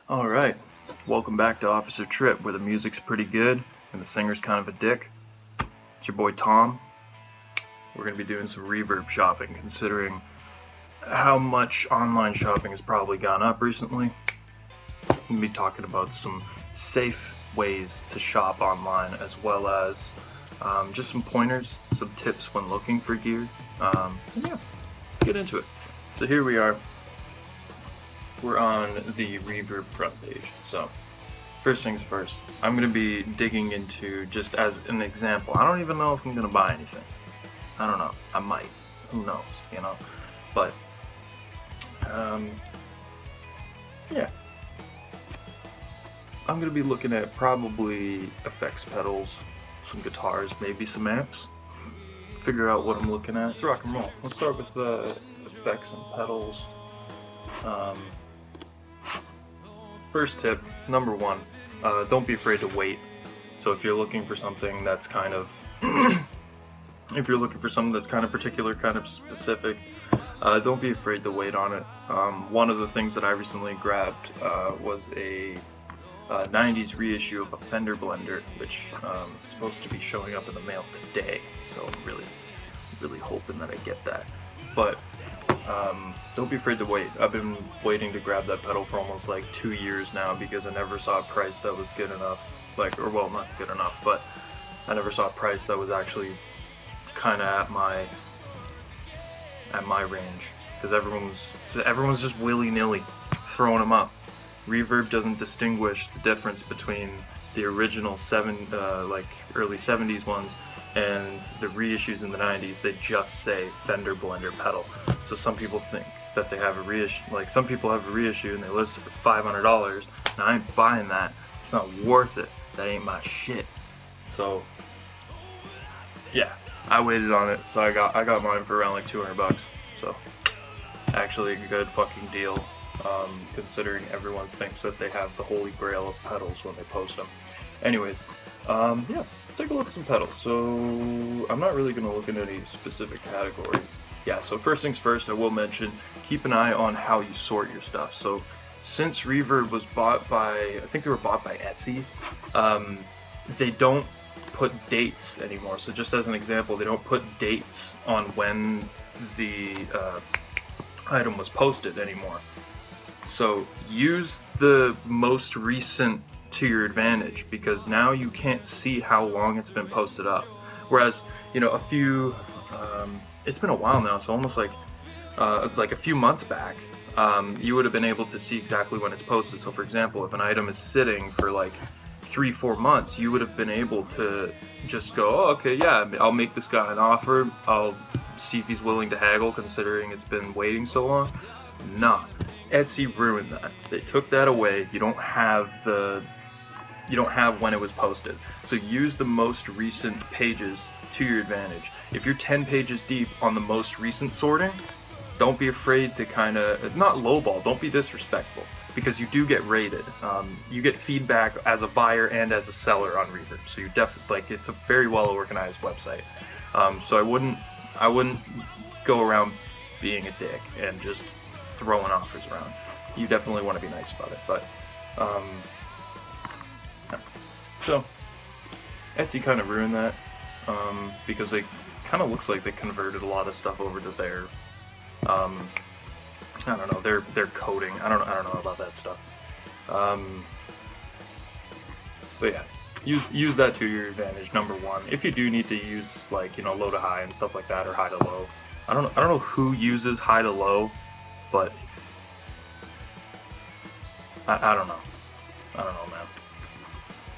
Alright, welcome back to Officer Trip, where the music's pretty good and the singer's kind of a dick. It's your boy Tom. We're going to be doing some Reverb shopping, considering how much online shopping has probably gone up recently. We're going to be talking about some safe ways to shop online, as well as just some pointers, some tips when looking for gear. Yeah, let's get into it. So here we are. We're on the Reverb front page. So, first things first, I'm going to be digging into, just as an example, I don't even know if I'm going to buy anything. I don't know. I might. Who knows, you know? But, yeah. I'm going to be looking at probably effects pedals, some guitars, maybe some amps. Figure out what I'm looking at. Let's rock and roll. Let's start with the effects and pedals. First tip, number one, don't be afraid to wait. So if you're looking for something that's kind of, particular, kind of specific, don't be afraid to wait on it. One of the things that I recently grabbed was a 90s reissue of a Fender Blender, which is supposed to be showing up in the mail today. So I'm really hoping that I get that. But don't be afraid to wait. I've been waiting to grab that pedal for almost like 2 years now because I never saw a price that was good enough. Not good enough, but I never saw a price that was actually kind of at my range, because everyone's just willy-nilly throwing them up. Reverb doesn't distinguish the difference between the original early 70s ones and the reissues in the 90s. They just say Fender Blender pedal. So some people think that they have a reissue, some people have a reissue and they list it for $500. Now I ain't buying that. It's not worth it. That ain't my shit. So yeah, I waited on it. So I got mine for around like $200. So actually a good fucking deal, considering everyone thinks that they have the holy grail of pedals when they post them. Anyways, yeah, let's take a look at some pedals. So I'm not really going to look at any specific category. Yeah, so first things first, I will mention, keep an eye on how you sort your stuff. So since Reverb was bought by, I think they were bought by Etsy, they don't put dates anymore. So just as an example, they don't put dates on when the item was posted anymore. So use the most recent to your advantage, because now you can't see how long it's been posted up. Whereas, it's been a while now, so almost like it's like a few months back, you would have been able to see exactly when it's posted. So for example, if an item is sitting for like 3-4 months, you would have been able to just go, oh, okay, yeah, I'll make this guy an offer, I'll see if he's willing to haggle considering it's been waiting so long. Nah, Etsy ruined that. They took that away. You don't have when it was posted. So use the most recent pages to your advantage. If you're 10 pages deep on the most recent sorting, don't be afraid to kind of, not lowball, don't be disrespectful, because you do get rated. You get feedback as a buyer and as a seller on Reverb. So you definitely, it's a very well organized website. So I wouldn't go around being a dick and just throwing offers around. You definitely want to be nice about it. But so Etsy kind of ruined that, because it kind of looks like they converted a lot of stuff over to their I don't know, their coding. I don't know about that stuff. But yeah, use that to your advantage. Number one, if you do need to use low to high and stuff like that, or high to low. I don't know who uses high to low, but I don't know. I don't know, man.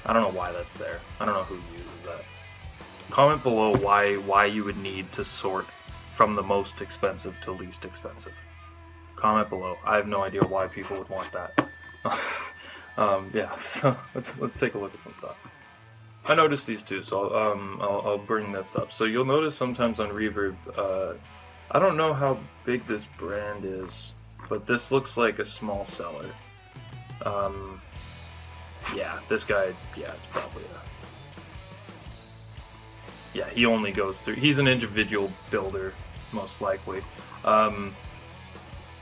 I don't know why that's there. I don't know who uses that. Comment below why you would need to sort from the most expensive to least expensive. Comment below. I have no idea why people would want that. Yeah, so let's take a look at some stuff. I noticed these two, so I'll bring this up. So you'll notice sometimes on Reverb, I don't know how big this brand is, but this looks like a small seller. Yeah, this guy, yeah, it's probably yeah, he only goes through, he's an individual builder, most likely.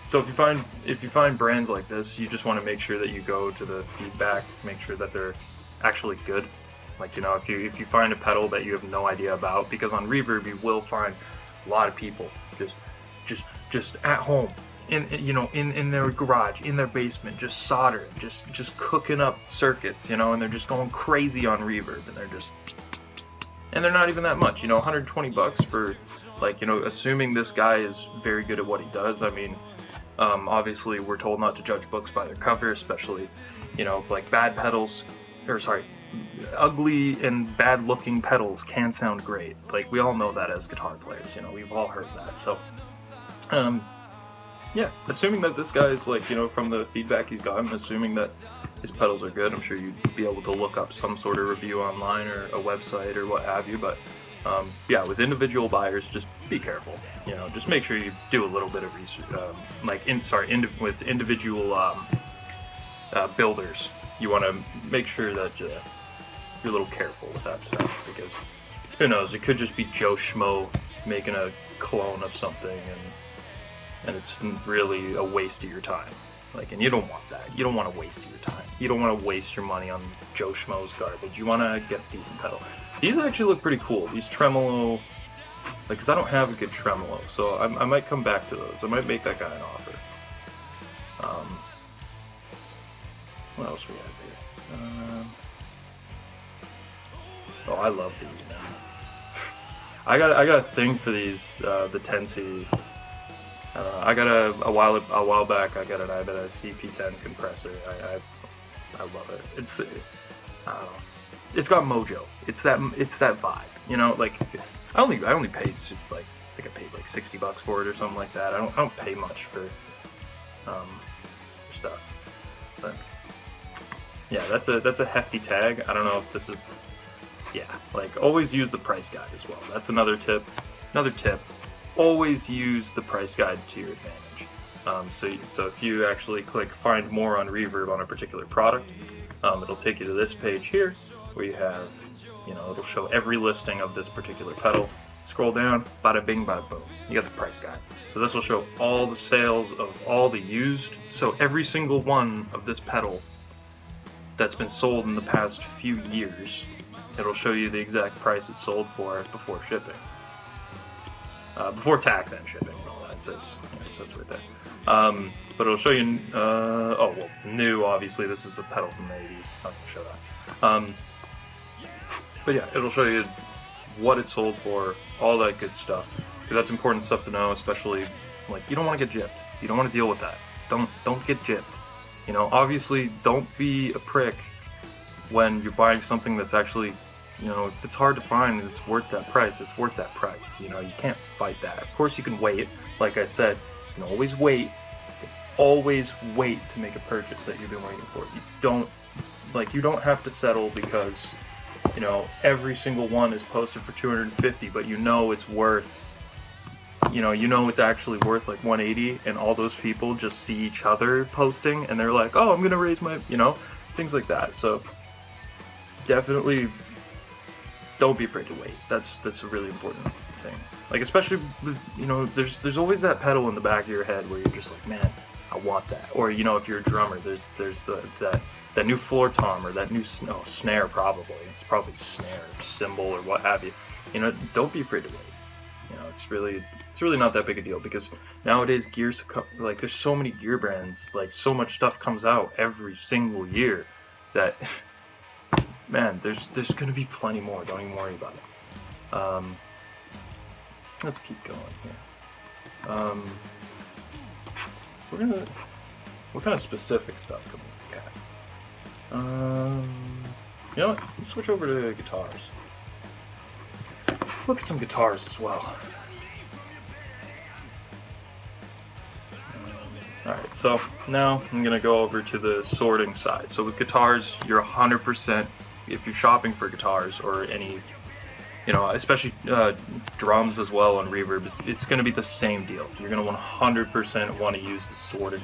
So if you find brands like this, you just want to make sure that you go to the feedback, make sure that they're actually good. Like, you know, if you find a pedal that you have no idea about, because on Reverb you will find a lot of people just at home, in their garage, in their basement, just soldering, just cooking up circuits, you know, and they're just going crazy on Reverb, and they're not even that much, you know, 120 bucks for, like, you know, assuming this guy is very good at what he does. I mean, obviously we're told not to judge books by their cover, especially, you know, like ugly and bad looking pedals can sound great. Like, we all know that as guitar players, you know, we've all heard that. So, yeah, assuming that this guy is, like, you know, from the feedback he's gotten, assuming that his pedals are good, I'm sure you'd be able to look up some sort of review online or a website or what have you. But yeah, with individual buyers, just be careful. You know, just make sure you do a little bit of research. With individual builders, you want to make sure that you're a little careful with that stuff, because who knows, it could just be Joe Schmo making a clone of something, and it's really a waste of your time. Like, and you don't want that. You don't want to waste your time. You don't want to waste your money on Joe Schmo's garbage. You want to get a decent pedal. These actually look pretty cool. These tremolo, like, because I don't have a good tremolo, so I might come back to those. I might make that guy an offer. What else we have here? Oh, I love these, man. I got a thing for these, the 10 series. I got a while back. I got a CP10 compressor. I love it. It's, I don't know. It's got mojo. It's that vibe. You know, like, I only paid, like, I think I paid like $60 for it or something like that. I don't pay much for stuff. But yeah, that's a hefty tag. I don't know if this is, yeah, like, always use the price guide as well. That's another tip. Always use the price guide to your advantage. So if you actually click find more on Reverb on a particular product, it'll take you to this page here where you have, you know, it'll show every listing of this particular pedal. Scroll down, bada bing, bada boom. You got the price guide. So this will show all the sales of all the used. So every single one of this pedal that's been sold in the past few years, it'll show you the exact price it's sold for before shipping. Before tax and shipping and all that, it says right there. But it'll show you, new, obviously, this is a pedal from the 80s, it's not going to show that. But yeah, it'll show you what it sold for, all that good stuff. Because that's important stuff to know, especially, like, you don't want to get gypped. You don't want to deal with that. Don't get gypped. You know, obviously, don't be a prick when you're buying something that's actually, you know, if it's hard to find and it's worth that price, it's worth that price. You know, you can't fight that. Of course you can wait. Like I said, you can always wait. Always wait to make a purchase that you've been waiting for. You don't have to settle because, you know, every single one is posted for $250, but you know it's worth, you know it's actually worth like $180, and all those people just see each other posting and they're like, oh, I'm gonna raise my, you know, things like that. So definitely don't be afraid to wait. That's a really important thing. Like, especially, you know, there's always that pedal in the back of your head where you're just like, man, I want that. Or, you know, if you're a drummer, there's that new floor tom or that new snare, probably. It's probably snare or cymbal or what have you. You know, don't be afraid to wait. You know, it's really not that big a deal, because nowadays gears, like, there's so many gear brands, like, so much stuff comes out every single year that man, there's gonna be plenty more. Don't even worry about it. Let's keep going here. What kind of specific stuff can we look at? You know what? Let's switch over to guitars. Look at some guitars as well. Alright, so now I'm going to go over to the sorting side. So with guitars, you're 100%, if you're shopping for guitars or any, you know, especially drums as well on Reverb, it's going to be the same deal. You're going to 100% want to use the sorting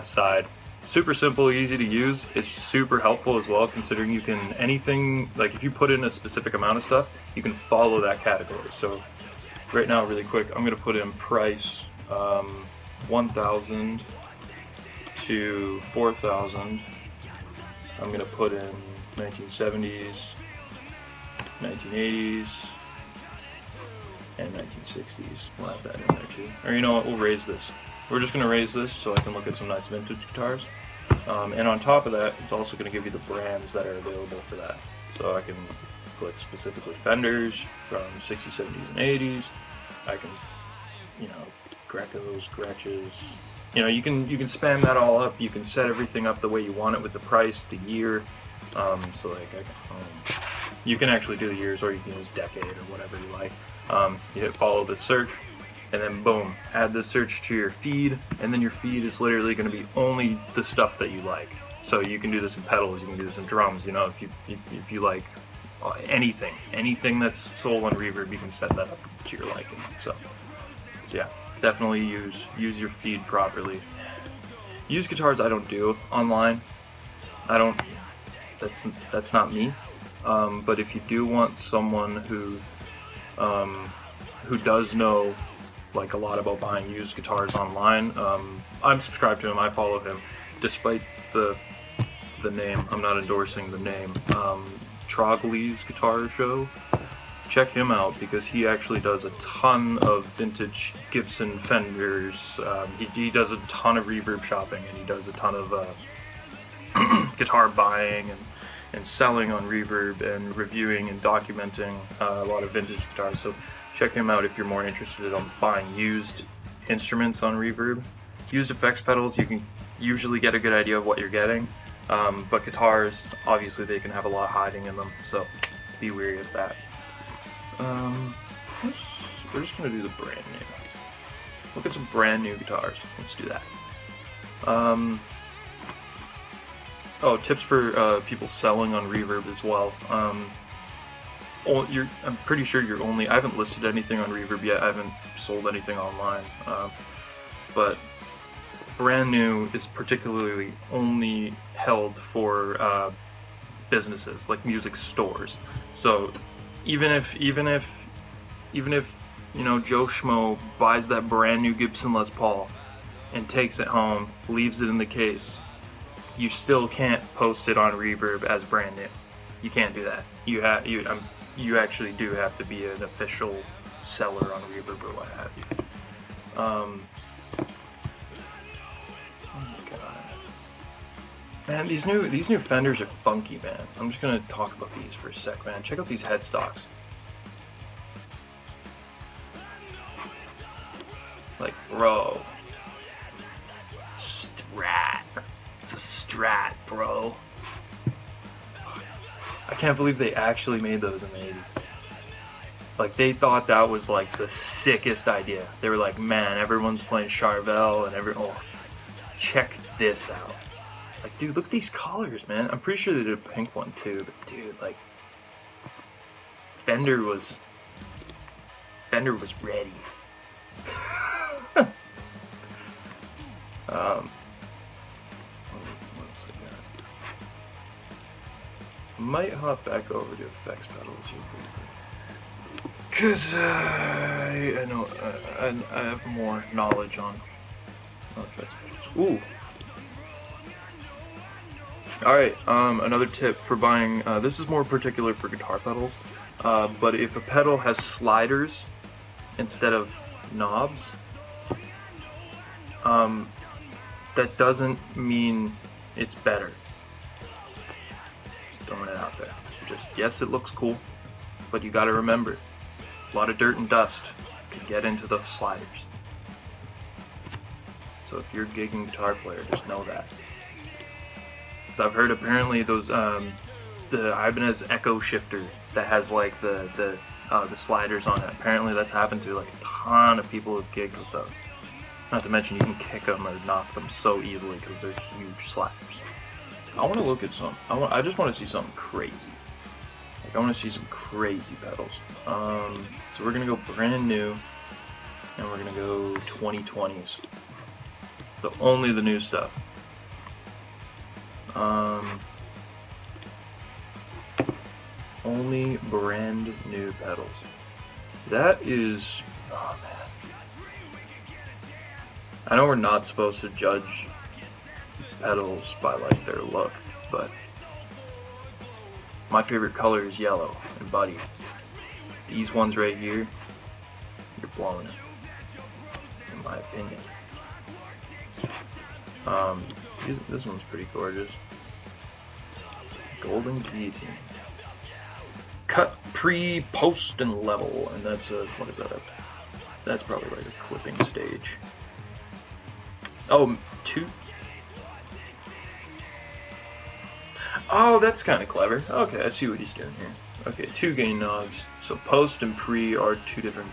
side. Super simple, easy to use. It's super helpful as well, considering you can, anything, like if you put in a specific amount of stuff, you can follow that category. So right now, really quick, I'm going to put in price. 1000 to 4000. I'm gonna put in 1970s, 1980s, and 1960s. We'll add that in there too. Or you know what, we'll raise this. We're just gonna raise this so I can look at some nice vintage guitars. And on top of that, it's also gonna give you the brands that are available for that. So I can put specifically Fenders from 60s, 70s, and 80s. I can, you know, Grecos, Gretches. You know, you can spam that all up. You can set everything up the way you want it with the price, the year. So like, you can actually do the years, or you can use decade or whatever you like. You hit follow the search, and then boom, add the search to your feed, and then your feed is literally going to be only the stuff that you like. So you can do this in pedals, you can do this in drums. You know, if you like anything that's sold on Reverb, you can set that up to your liking. So yeah, definitely use your feed properly. Used guitars I don't do online. That's not me. But if you do want someone who does know like a lot about buying used guitars online, I'm subscribed to him. I follow him, despite the name. I'm not endorsing the name. Trogley's Guitar Show. Check him out because he actually does a ton of vintage Gibson Fenders. He does a ton of Reverb shopping, and he does a ton of guitar buying and selling on Reverb, and reviewing and documenting a lot of vintage guitars. So check him out if you're more interested in buying used instruments on Reverb. Used effects pedals, you can usually get a good idea of what you're getting. But guitars, obviously they can have a lot hiding in them, so be wary of that. We're just going to do the brand new. Look at some brand new guitars. Let's do that. Oh, tips for people selling on Reverb as well. I'm pretty sure I haven't listed anything on Reverb yet. I haven't sold anything online. But brand new is particularly only held for businesses, like music stores. So even if you know Joe Schmo buys that brand new Gibson Les Paul and takes it home, leaves it in the case, you still can't post it on Reverb as brand new. You can't do that. You actually do have to be an official seller on Reverb or what have you. Oh my god, man! These new Fenders are funky, man. I'm just gonna talk about these for a sec, man. Check out these headstocks. Like, bro, Strat. It's a Strat, bro. I can't believe they actually made those in the 80s. Like, they thought that was like the sickest idea. They were like, man, everyone's playing Charvel and oh, check this out. Like, dude, look at these colors, man. I'm pretty sure they did a pink one too, but dude, like, Fender was ready. What else we got? Might hop back over to effects pedals because I know I have more knowledge on effects pedals. Ooh. All right. Another tip for buying. This is more particular for guitar pedals, but if a pedal has sliders instead of knobs, that doesn't mean it's better. Just throwing it out there. Yes, it looks cool, but you got to remember, a lot of dirt and dust can get into those sliders. So if you're a gigging guitar player, just know that. Because I've heard apparently those the Ibanez Echo shifter that has like the sliders on it. Apparently that's happened to like a ton of people who've gigged with those. Not to mention you can kick them or knock them so easily because they're huge sliders. I want to look at some. I just want to see something crazy. Like, I want to see some crazy pedals. So we're gonna go brand new, and we're gonna go 2020s. So only the new stuff. Only brand new pedals. That is, oh man. I know we're not supposed to judge pedals by like their look, but my favorite color is yellow, and buddy, these ones right here, you're blowing it, in my opinion. This one's pretty gorgeous. Golden guillotine. Cut, pre, post, and level, and that's a, what is that? That's probably like a clipping stage. Oh, 2. Oh, that's kind of clever. Okay, I see what he's doing here. Okay, 2 gain knobs. So post and pre are 2 different.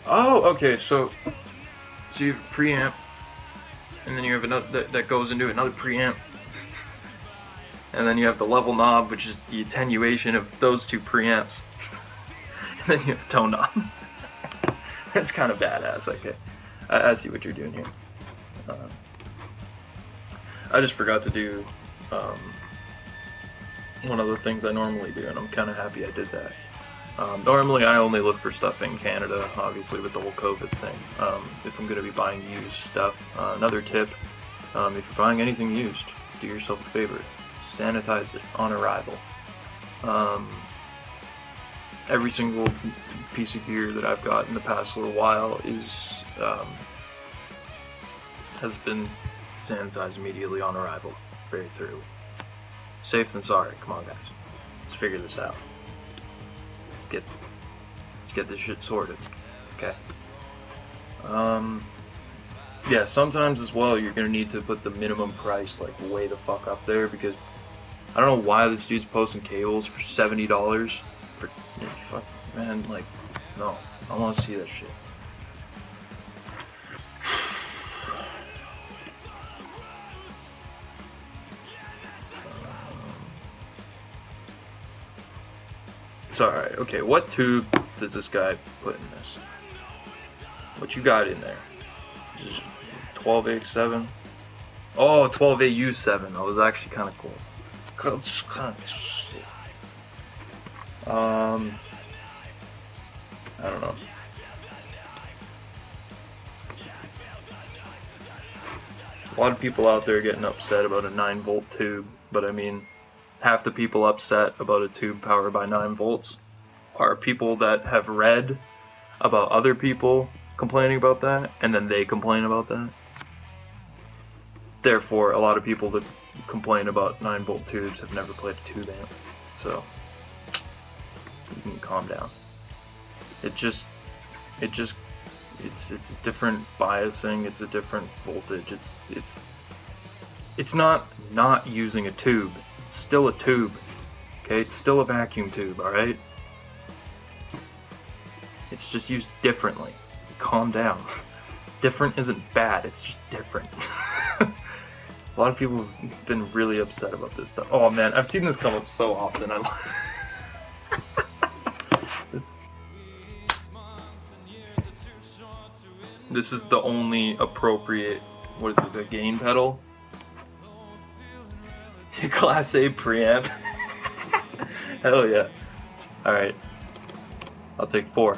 Oh, okay. So you have preamp, and then you have another that goes into another preamp, and then you have the level knob, which is the attenuation of those 2 preamps, and then you have tone knob. That's kind of badass. Okay, I see what you're doing here. I just forgot to do one of the things I normally do, and I'm kind of happy I did that. Normally I only look for stuff in Canada, obviously with the whole COVID thing, if I'm going to be buying used stuff. Another tip, if you're buying anything used, do yourself a favor, sanitize it on arrival. Every single piece of gear that I've got in the past little while has been sanitized immediately on arrival, very thoroughly. Safe than sorry. Come on, guys, let's figure this out. Let's get this shit sorted. Okay. Yeah, sometimes as well you're gonna need to put the minimum price like way the fuck up there, because I don't know why this dude's posting cables for $70 for, fuck, man, like, no, I want to see that shit. It's alright. Okay, what tube does this guy put in this? What you got in there? Just 12AX7? Oh, 12AU7. That was actually kind of cool. It's just kind of shit. I don't know. A lot of people out there getting upset about a 9-volt tube, but I mean, half the people upset about a tube powered by 9 volts are people that have read about other people complaining about that, and then they complain about that. Therefore, a lot of people that complain about 9-volt tubes have never played a tube amp. So, you can calm down. It's a different biasing, it's a different voltage, it's not using a tube. It's still a tube, okay? It's still a vacuum tube, alright? It's just used differently. Calm down. Different isn't bad, it's just different. A lot of people have been really upset about this stuff. Oh man, I've seen this come up so often. This is the only appropriate, what is this, a gain pedal? Class A preamp. Hell yeah. Alright. I'll take 4.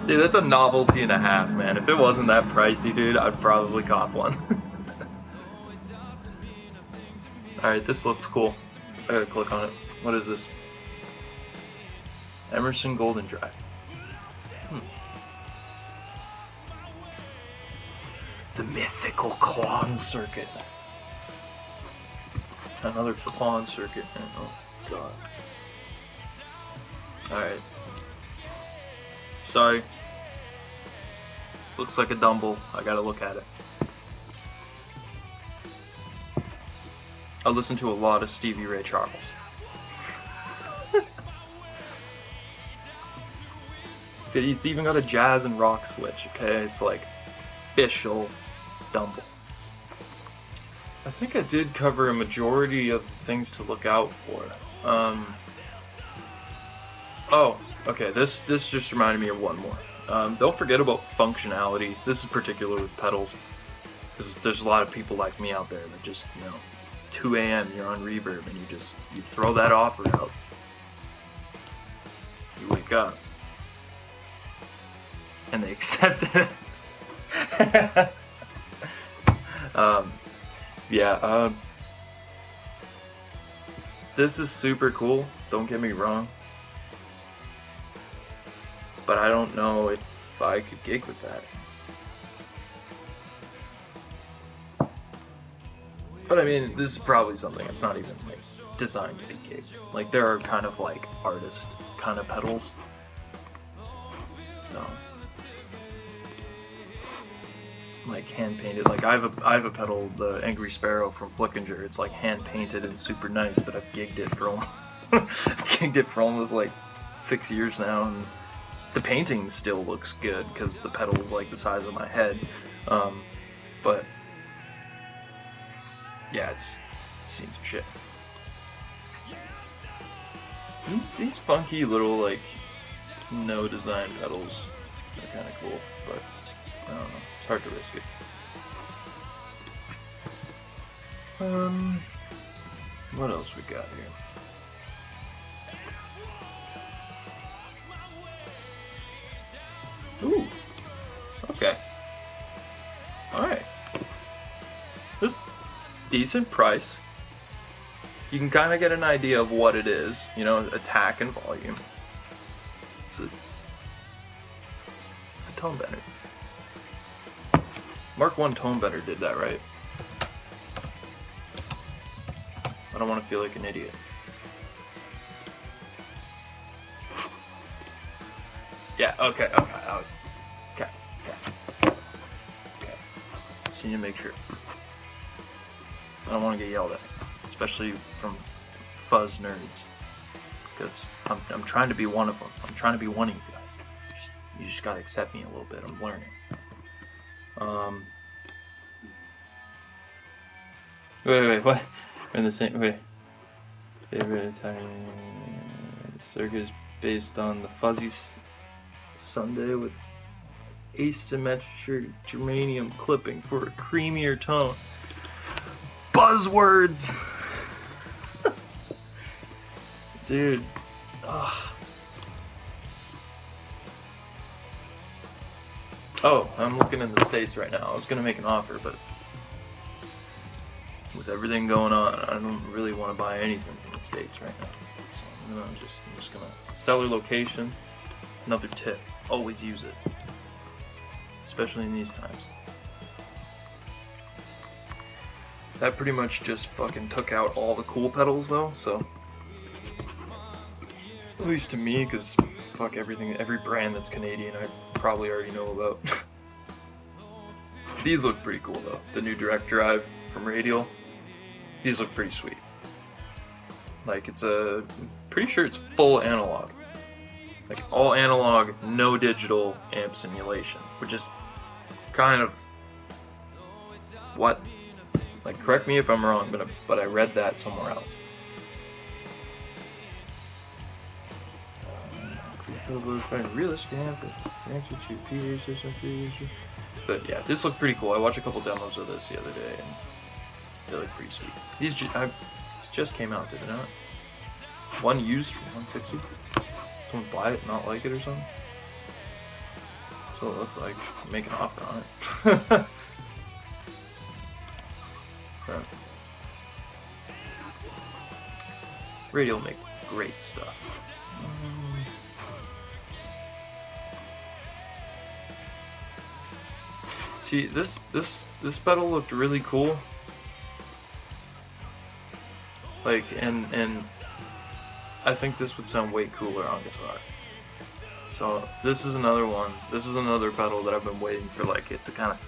Dude, that's a novelty and a half, man. If it wasn't that pricey, dude, I'd probably cop one. Alright, this looks cool. I gotta click on it. What is this? Emerson Golden Drive. The mythical Klon circuit. Another Klon circuit. Oh god. Alright. Sorry. Looks like a Dumble. I gotta look at it. I listen to a lot of Stevie Ray Charles. See, it's even got a jazz and rock switch, okay? It's like official Dumble. I think I did cover a majority of the things to look out for. Oh, okay, this just reminded me of one more. Don't forget about functionality. This is particular with pedals, because there's a lot of people like me out there that just, 2 a.m. you're on Reverb and you throw that offer out. You wake up. and they accepted it. Yeah, this is super cool, don't get me wrong, but I don't know if I could gig with that. But I mean, this is probably something that's not even like designed to be gig. Like there are kind of like artist kind of pedals. So like hand painted. Like I have a pedal, the Angry Sparrow from Flickinger. It's like hand painted and super nice, but I've gigged it for almost like 6 years now, and the painting still looks good because the pedal is like the size of my head. But yeah, it's seen some shit. These funky little like no design pedals are kind of cool, but I don't know. It's hard to risk it. What else we got here? Ooh. Okay. Alright. This decent price. You can kind of get an idea of what it is, you know, attack and volume. It's a tone bender. Mark I tone bender did that, right? I don't want to feel like an idiot. Yeah, okay. Just need to make sure. I don't want to get yelled at, especially from fuzz nerds, because I'm trying to be one of them. I'm trying to be one of you guys. You just gotta accept me a little bit. I'm learning. Wait, what? We're in the same. Wait. Favorite Italian circuit is based on the fuzzy Sunday with asymmetric germanium clipping for a creamier tone. Buzzwords! Dude. Ugh. Oh, I'm looking in the States right now. I was gonna make an offer, but with everything going on, I don't really want to buy anything from the States right now. So I'm just gonna seller location. Another tip: always use it, especially in these times. That pretty much just fucking took out all the cool pedals though, so at least to me, because fuck everything, every brand that's Canadian I probably already know about. These look pretty cool though. The new direct drive from Radial, these look pretty sweet. Like it's pretty sure it's full analog. Like all analog, no digital amp simulation, which is kind of what? Like, correct me if I'm wrong, but I read that somewhere else. Realistic amp, connected to PA system. But yeah, this looked pretty cool. I watched a couple demos of this the other day, and they look pretty sweet. These just came out, did it not? One used for 160. Someone buy it, not like it or something. So it looks like make an offer on it. Radial make great stuff. See, this pedal looked really cool. Like, and I think this would sound way cooler on guitar. So this is another one. This is another pedal that I've been waiting for, like, it to kind of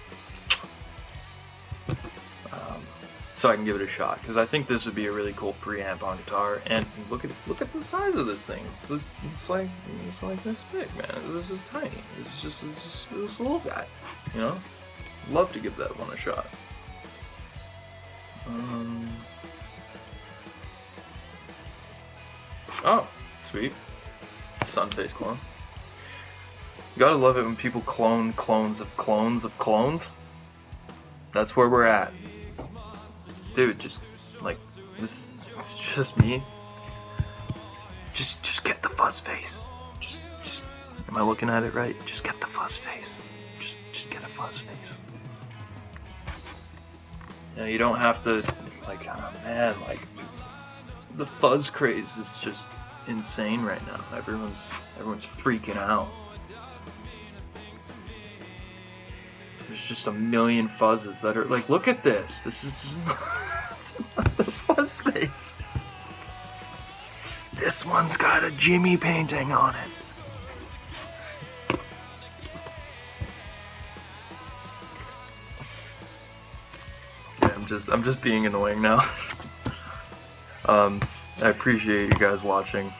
so I can give it a shot, because I think this would be a really cool preamp on guitar. And look at the size of this thing. It's like this big, man. This is tiny. This is just this little guy. You know, love to give that one a shot. Oh, sweet. Sunface clone. You gotta love it when people clone clones of clones of clones. That's where we're at. Dude, just like this, it's just me. Just get the fuzz face. Just Am I looking at it right? Just get the fuzz face. Just get a fuzz face. You know, you don't have to, like, oh man, like, the fuzz craze is just insane right now. Everyone's freaking out. There's just a million fuzzes that are like, look at this. This is it's not the fuzz face. This one's got a Jimmy painting on it. Okay, I'm just being annoying now. I appreciate you guys watching.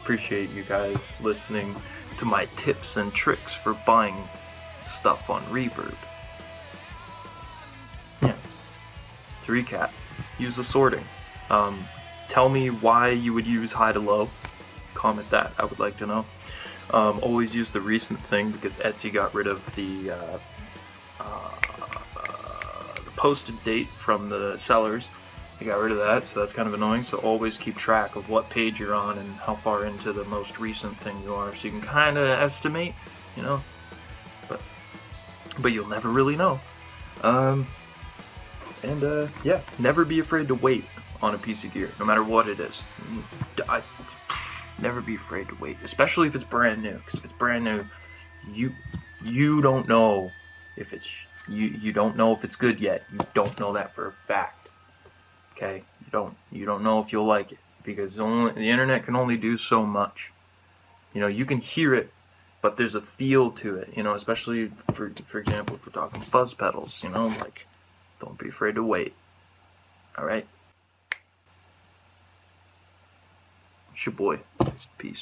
Appreciate you guys listening to my tips and tricks for buying stuff on Reverb. Yeah. To recap, use the sorting. Tell me why you would use high to low. Comment that. I would like to know. Always use the recent thing because Etsy got rid of the posted date from the sellers. They got rid of that, so that's kind of annoying. So always keep track of what page you're on and how far into the most recent thing you are, so you can kind of estimate, you know. But you'll never really know. Yeah, never be afraid to wait on a piece of gear, no matter what it is. Never be afraid to wait, especially if it's brand new. Because if it's brand new, you don't know if it's you don't know if it's good yet. You don't know that for a fact. Okay, you don't know if you'll like it, because the internet can only do so much. You know, you can hear it, but there's a feel to it. You know, especially for example, if we're talking fuzz pedals. You know, like, don't be afraid to wait. All right. It's your boy. Peace.